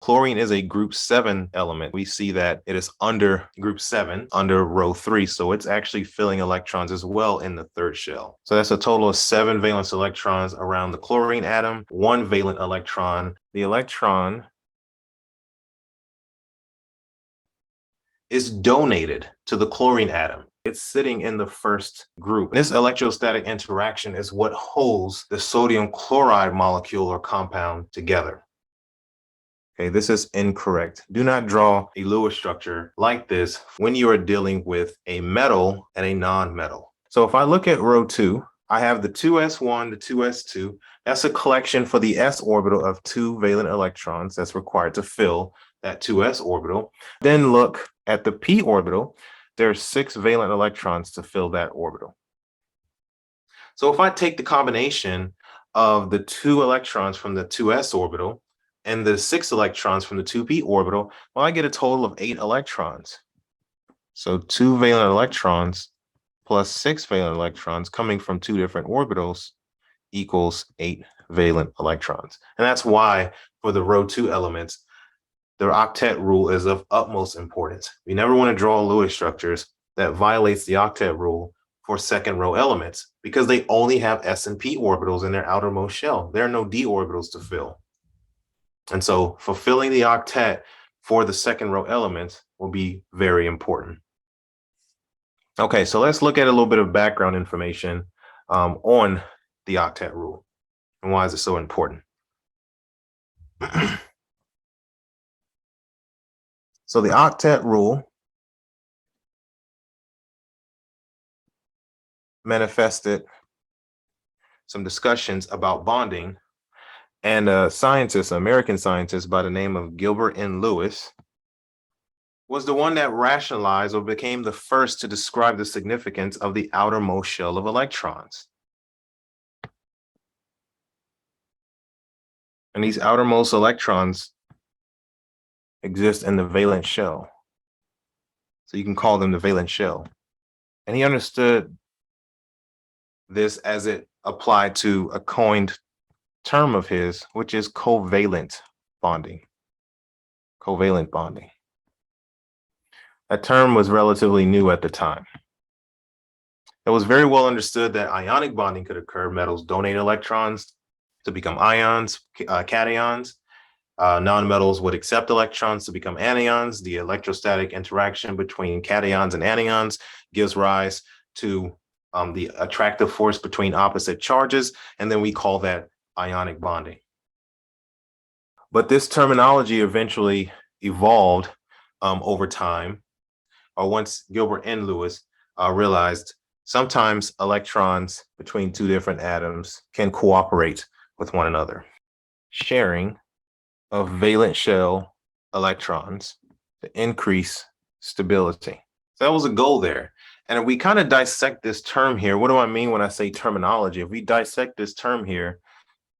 Chlorine is a group 7 element. We see that it is under group 7, under row 3. So it's actually filling electrons as well in the third shell. So that's a total of 7 valence electrons around the chlorine atom, 1 valent electron. The electron is donated to the chlorine atom. It's sitting in the first group. This electrostatic interaction is what holds the sodium chloride molecule or compound together. Okay, this is incorrect. Do not draw a Lewis structure like this when you are dealing with a metal and a non-metal. So if I look at row 2, I have the 2s1, the 2s2. That's a collection for the s orbital of 2 valent electrons that's required to fill that 2s orbital. Then look at the p orbital. There's 6 valent electrons to fill that orbital. So if I take the combination of the 2 electrons from the 2s orbital and the 6 electrons from the 2p orbital, well, I get a total of 8 electrons. So 2 valent electrons plus 6 valent electrons coming from 2 different orbitals equals 8 valent electrons. And that's why for the row 2 elements, the octet rule is of utmost importance. We never want to draw Lewis structures that violates the octet rule for second row elements because they only have s and p orbitals in their outermost shell. There are no d orbitals to fill. And so fulfilling the octet for the second row elements will be very important. Okay, so let's look at a little bit of background information on the octet rule and why is it so important. So the octet rule manifested some discussions about bonding, and a scientist, an American scientist by the name of Gilbert N. Lewis, was the one that rationalized or became the first to describe the significance of the outermost shell of electrons. And these outermost electrons exist in the valence shell. So you can call them the valence shell. And he understood this as it applied to a coined term of his, which is covalent bonding. Covalent bonding. That term was relatively new at the time. It was very well understood that ionic bonding could occur. Metals donate electrons to become ions, cations. Non-metals would accept electrons to become anions. The electrostatic interaction between cations and anions gives rise to the attractive force between opposite charges, and then we call that ionic bonding. But this terminology eventually evolved over time, or once Gilbert N. Lewis realized sometimes electrons between 2 different atoms can cooperate with one another. Sharing of valence shell electrons to increase stability. So that was a goal there. And if we kind of dissect this term here, what do I mean when I say terminology? If we dissect this term here,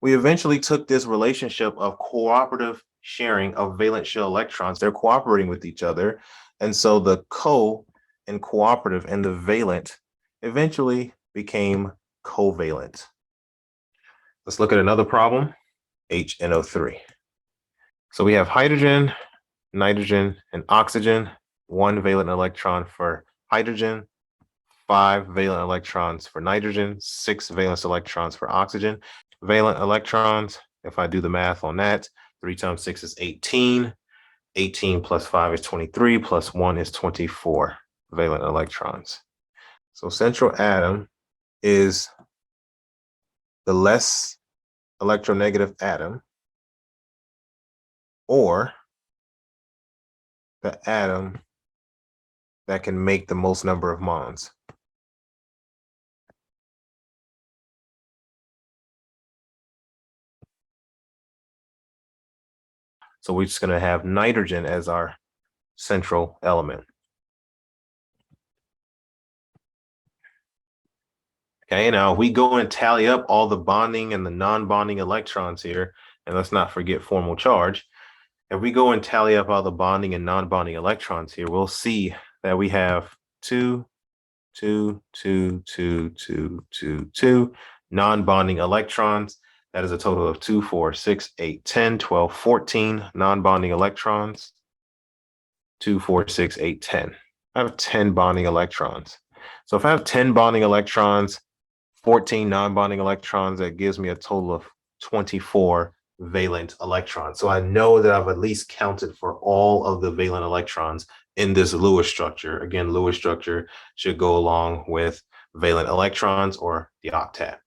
we eventually took this relationship of cooperative sharing of valence shell electrons. They're cooperating with each other. And so the co and cooperative and the valent eventually became covalent. Let's look at another problem, HNO3. So we have hydrogen, nitrogen, and oxygen, 1 valent electron for hydrogen, 5 valent electrons for nitrogen, 6 valence electrons for oxygen. Valent electrons, if I do the math on that, 3 times 6 is 18. 18 plus 5 is 23, plus 1 is 24 valent electrons. So central atom is the less electronegative atom, or the atom that can make the most number of bonds. So we're just going to have nitrogen as our central element. Okay, now we go and tally up all the bonding and the non-bonding electrons here, and let's not forget formal charge. If we go and tally up all the bonding and non-bonding electrons here, we'll see that we have 2, 2, 2, 2, 2, 2, 2 non-bonding electrons. That is a total of 2, 4, 6, 8, 10, 12, 14 non-bonding electrons. 2, 4, 6, 8, 10. I have 10 bonding electrons. So if I have 10 bonding electrons, 14 non-bonding electrons, that gives me a total of 24 valent electrons. So I know that I've at least counted for all of the valent electrons in this Lewis structure. Again, Lewis structure should go along with valent electrons or the octet.